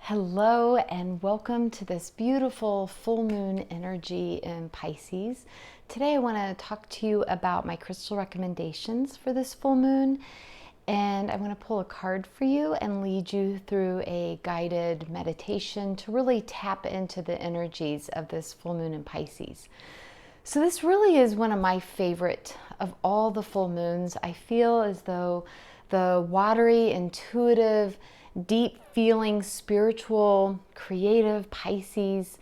Hello and welcome to this beautiful full moon energy in Pisces. Today I want to talk to you about my crystal recommendations for this full moon, and I'm going to pull a card for you and lead you through a guided meditation to really tap into the energies of this full moon in Pisces. So this really is one of my favorite of all the full moons. I feel as though the watery, intuitive, deep feeling, spiritual, creative Pisces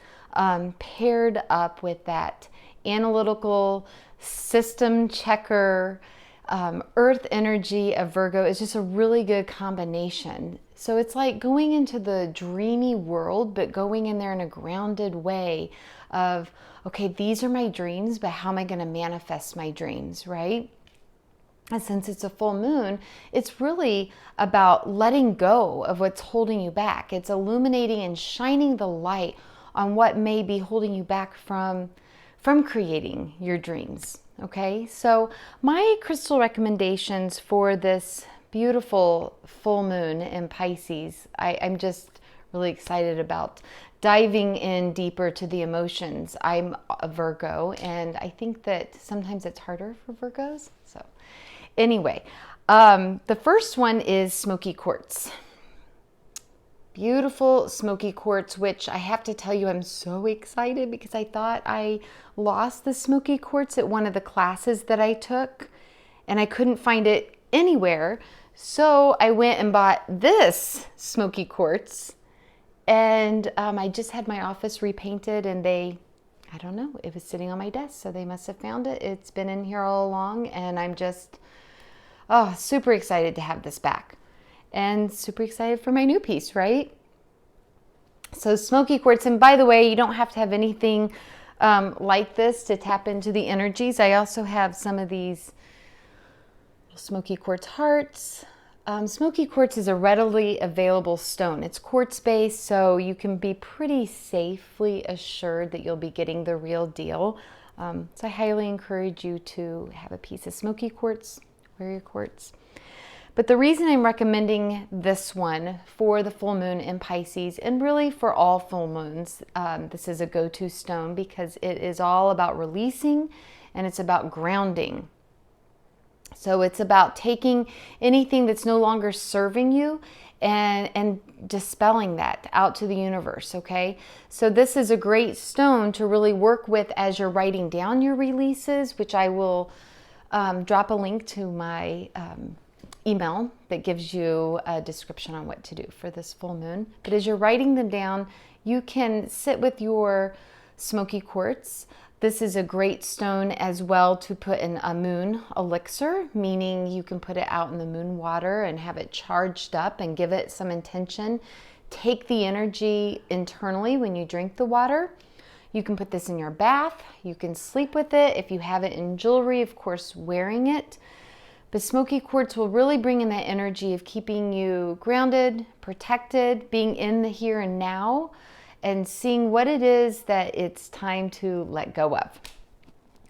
paired up with that analytical system checker, earth energy of Virgo is just a really good combination. So it's like going into the dreamy world, but going in there in a grounded way of, okay, these are my dreams, but how am I going to manifest my dreams, right? And since it's a full moon, it's really about letting go of what's holding you back. It's illuminating and shining the light on what may be holding you back from creating your dreams. Okay, so my crystal recommendations for this beautiful full moon in Pisces, I'm just really excited about diving in deeper to the emotions. I'm a Virgo, and I think that sometimes it's harder for Virgos. So anyway, the first one is Smoky Quartz. Beautiful Smoky Quartz, which I have to tell you, I'm so excited because I thought I lost the Smoky Quartz at one of the classes that I took and I couldn't find it anywhere. So I went and bought this Smoky Quartz, and I just had my office repainted, and I don't know, it was sitting on my desk, so they must have found it. It's been in here all along, and I'm just super excited to have this back. And super excited for my new piece, right? So Smoky Quartz, and by the way, you don't have to have anything like this to tap into the energies. I also have some of these Smoky Quartz hearts. Smoky Quartz is a readily available stone. It's quartz-based, so you can be pretty safely assured that you'll be getting the real deal. So I highly encourage you to have a piece of Smoky Quartz, wear your quartz. But the reason I'm recommending this one for the full moon in Pisces, and really for all full moons, this is a go-to stone because it is all about releasing and it's about grounding. So it's about taking anything that's no longer serving you and dispelling that out to the universe, okay? So this is a great stone to really work with as you're writing down your releases, which I will drop a link to my email that gives you a description on what to do for this full moon. But as you're writing them down, you can sit with your Smoky Quartz. This is a great stone as well to put in a moon elixir, meaning you can put it out in the moon water and have it charged up and give it some intention. Take the energy internally when you drink the water. You can put this in your bath. You can sleep with it. If you have it in jewelry, of course, wearing it. But Smoky Quartz will really bring in that energy of keeping you grounded, protected, being in the here and now, and seeing what it is that it's time to let go of.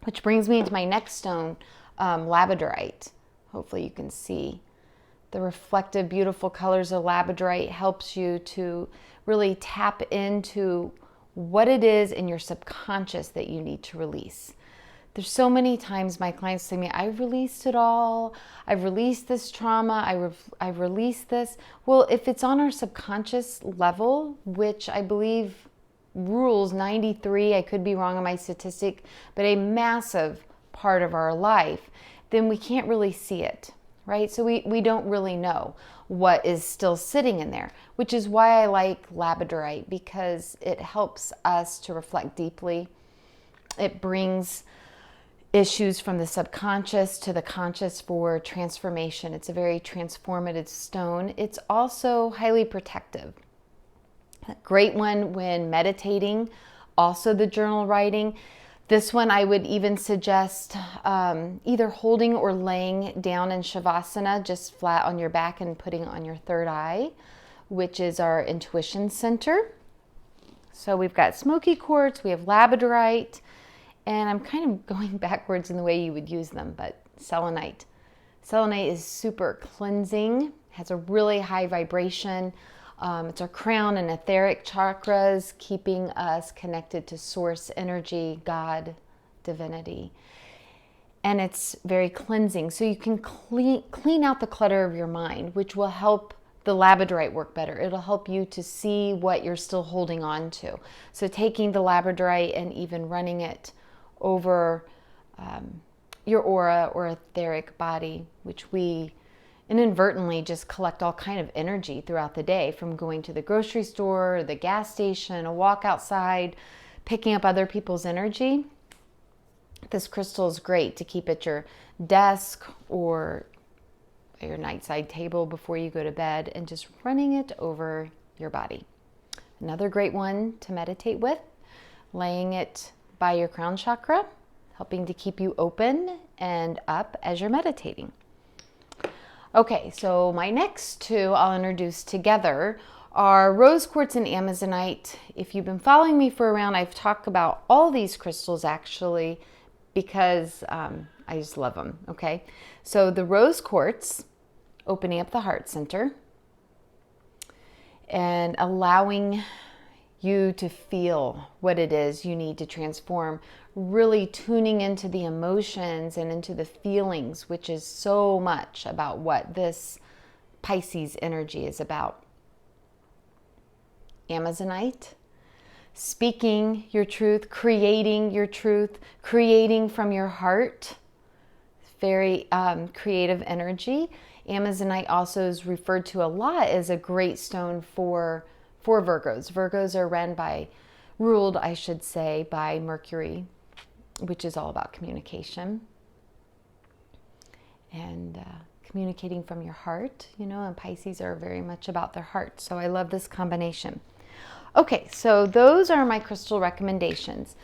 Which brings me into my next stone, Labradorite. Hopefully you can see the reflective, beautiful colors of Labradorite helps you to really tap into what it is in your subconscious that you need to release. There's so many times my clients say to me, I've released it all. I've released this trauma. I've released this. Well, if it's on our subconscious level, which I believe rules 93, I could be wrong on my statistic, but a massive part of our life, then we can't really see it, right? So we don't really know what is still sitting in there, which is why I like Labradorite, because it helps us to reflect deeply. It brings issues from the subconscious to the conscious for transformation. It's a very transformative stone. It's also highly protective. A great one when meditating, also the journal writing. This one I would even suggest either holding or laying down in Shavasana, just flat on your back and putting on your third eye, which is our intuition center. So we've got Smoky Quartz, we have Labradorite, and I'm kind of going backwards in the way you would use them, but selenite. Selenite is super cleansing, has a really high vibration, It's our crown and etheric chakras, keeping us connected to source energy, God, divinity. And it's very cleansing. So you can clean out the clutter of your mind, which will help the Labradorite work better. It'll help you to see what you're still holding on to. So taking the Labradorite and even running it over your aura or etheric body, which we inadvertently just collect all kind of energy throughout the day, from going to the grocery store, the gas station, a walk outside, picking up other people's energy. This crystal is great to keep at your desk or your nightside table before you go to bed, and just running it over your body. Another great one to meditate with, laying it by your crown chakra, helping to keep you open and up as you're meditating. Okay, so my next two I'll introduce together are rose quartz and amazonite. If you've been following me for a round, I've talked about all these crystals actually, because I just love them, okay? So the rose quartz, opening up the heart center and allowing you to feel what it is you need to transform, really tuning into the emotions and into the feelings, which is so much about what this Pisces energy is about. Amazonite, speaking your truth, creating from your heart. Very creative energy. Amazonite also is referred to a lot as a great stone for Virgos. Virgos are ruled, I should say, by Mercury, which is all about communication and communicating from your heart, and Pisces are very much about their heart. So I love this combination. Okay, so those are my crystal recommendations.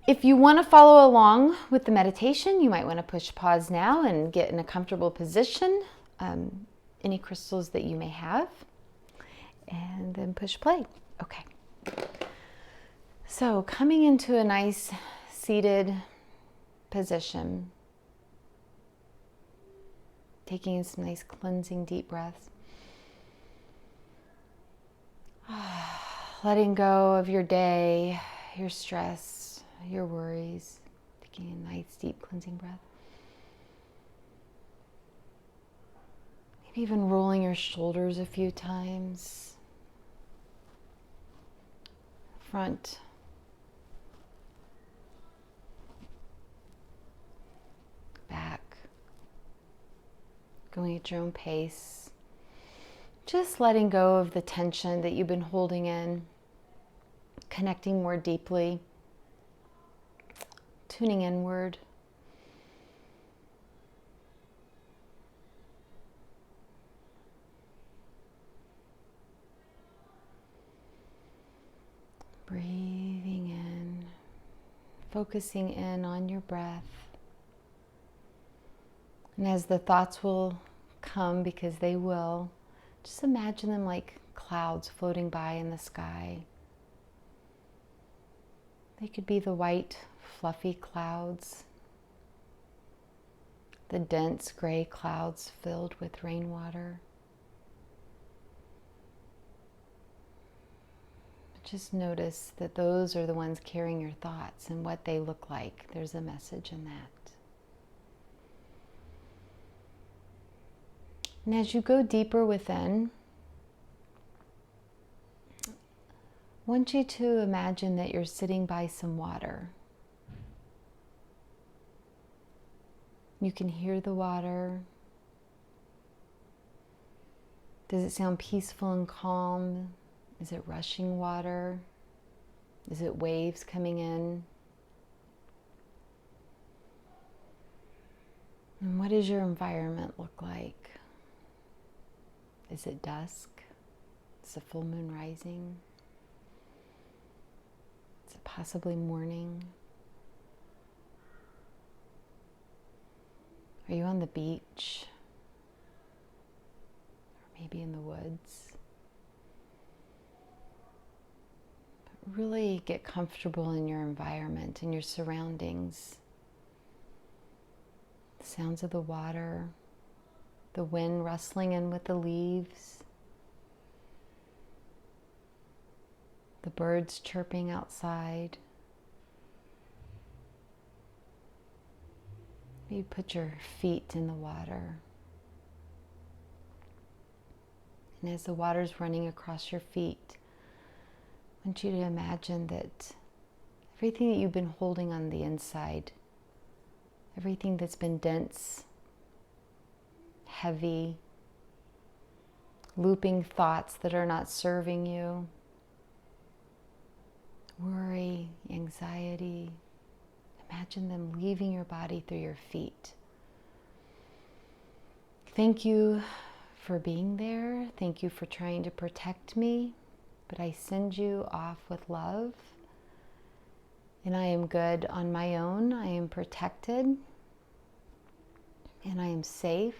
If you want to follow along with the meditation, you might want to push pause now and get in a comfortable position. Any crystals that you may have, and then push play. Okay. So coming into a nice seated position, taking some nice cleansing deep breaths. Letting go of your day, your stress, your worries. Taking a nice deep cleansing breath. Maybe even rolling your shoulders a few times. Front. Back. Going at your own pace. Just letting go of the tension that you've been holding in. Connecting more deeply. Tuning inward. Breathing in, focusing in on your breath. And as the thoughts will come, because they will, just imagine them like clouds floating by in the sky. They could be the white, fluffy clouds, the dense gray clouds filled with rainwater. Just notice that those are the ones carrying your thoughts and what they look like. There's a message in that. And as you go deeper within, I want you to imagine that you're sitting by some water. You can hear the water. Does it sound peaceful and calm? Is it rushing water? Is it waves coming in? And what does your environment look like? Is it dusk? Is the full moon rising? Is it possibly morning? Are you on the beach? Or maybe in the woods? But really get comfortable in your environment, in your surroundings. The sounds of the water, the wind rustling in with the leaves. the birds chirping outside. Maybe put your feet in the water. And as the water's running across your feet, I want you to imagine that everything that you've been holding on the inside, everything that's been dense, heavy, looping thoughts that are not serving you, worry, anxiety, imagine them leaving your body through your feet. Thank you for being there. Thank you for trying to protect me, but I send you off with love. And I am good on my own. I am protected. And I am safe.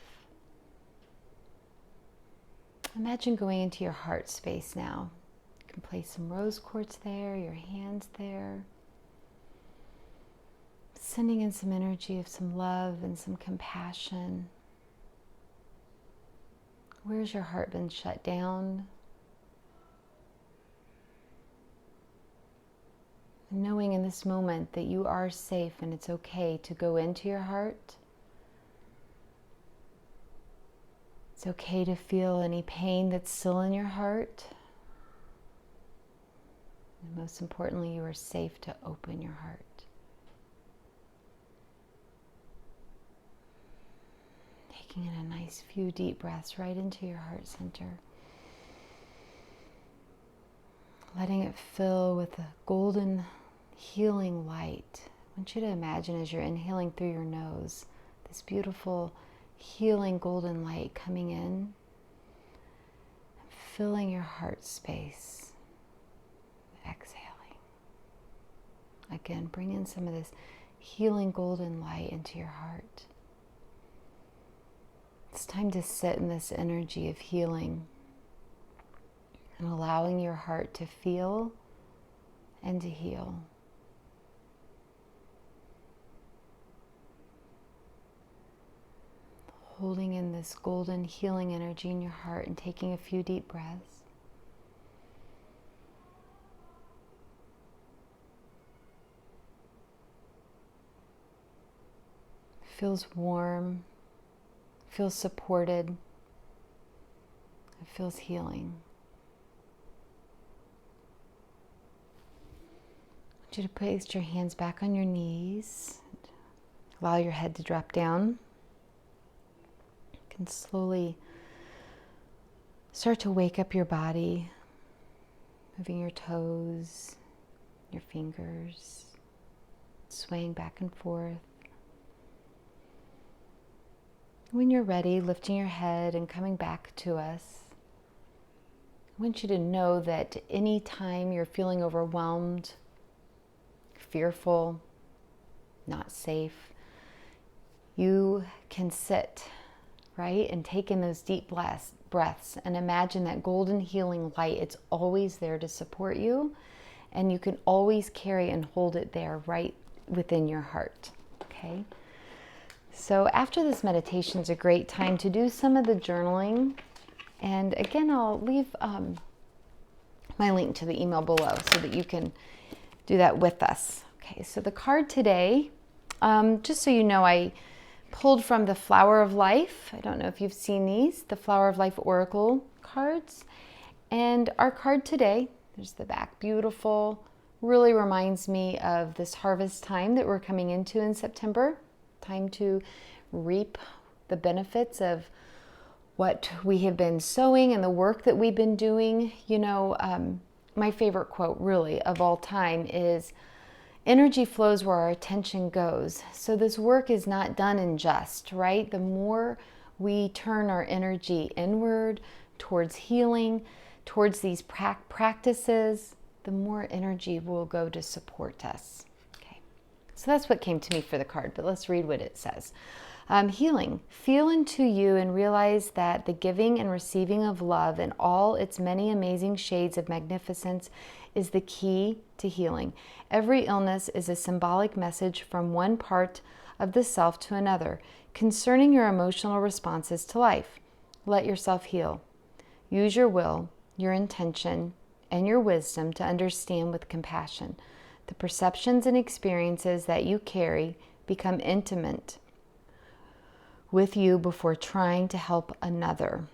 Imagine going into your heart space now. You can place some rose quartz there, your hands there. Sending in some energy of some love and some compassion. Where's your heart been shut down? And knowing in this moment that you are safe and it's okay to go into your heart. It's okay to feel any pain that's still in your heart. And most importantly, you are safe to open your heart. Taking in a nice few deep breaths right into your heart center. Letting it fill with a golden healing light. I want you to imagine as you're inhaling through your nose, this beautiful healing golden light coming in and filling your heart space. Exhaling. Again, bring in some of this healing golden light into your heart. It's time to sit in this energy of healing and allowing your heart to feel and to heal. Holding in this golden healing energy in your heart and taking a few deep breaths. Feels warm, feels supported, it feels healing. I want you to place your hands back on your knees. Allow your head to drop down. You can slowly start to wake up your body, moving your toes, your fingers, swaying back and forth. When you're ready, lifting your head and coming back to us, I want you to know that anytime you're feeling overwhelmed, fearful, not safe, you can sit, right? And take in those deep breaths and imagine that golden healing light. It's always there to support you, and you can always carry and hold it there right within your heart, okay? So after this meditation is a great time to do some of the journaling. And again, I'll leave my link to the email below so that you can do that with us. Okay, so the card today, just so you know, I pulled from the Flower of Life. I don't know if you've seen these, the Flower of Life Oracle cards. And our card today, there's the back, beautiful, really reminds me of this harvest time that we're coming into in September. Time to reap the benefits of what we have been sowing and the work that we've been doing. You know, my favorite quote really of all time is, energy flows where our attention goes. So this work is not done in just, right? The more we turn our energy inward towards healing, towards these practices, the more energy will go to support us. So that's what came to me for the card, but let's read what it says. Healing. Feel into you and realize that the giving and receiving of love in all its many amazing shades of magnificence is the key to healing. Every illness is a symbolic message from one part of the self to another concerning your emotional responses to life. Let yourself heal. Use your will, your intention, and your wisdom to understand with compassion. The perceptions and experiences that you carry become intimate with you before trying to help another.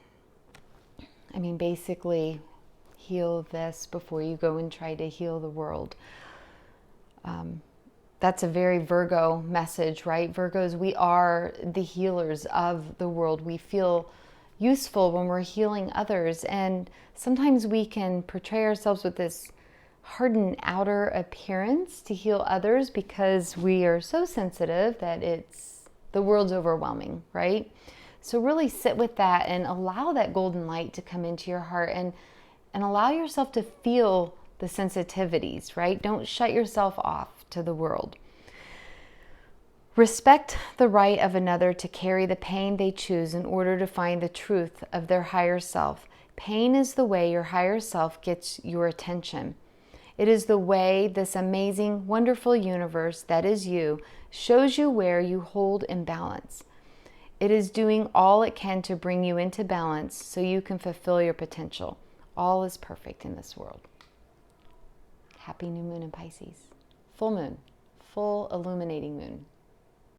I mean, basically, heal this before you go and try to heal the world. That's a very Virgo message, right? Virgos, we are the healers of the world. We feel useful when we're healing others. And sometimes we can portray ourselves with this hardened outer appearance to heal others because we are so sensitive that the world's overwhelming, right? So really sit with that and allow that golden light to come into your heart and allow yourself to feel the sensitivities, right? Don't shut yourself off to the world. Respect the right of another to carry the pain they choose in order to find the truth of their higher self. Pain is the way your higher self gets your attention. It is the way this amazing, wonderful universe that is you shows you where you hold imbalance. It is doing all it can to bring you into balance so you can fulfill your potential. All is perfect in this world. Happy new moon in Pisces. Full moon, full illuminating moon.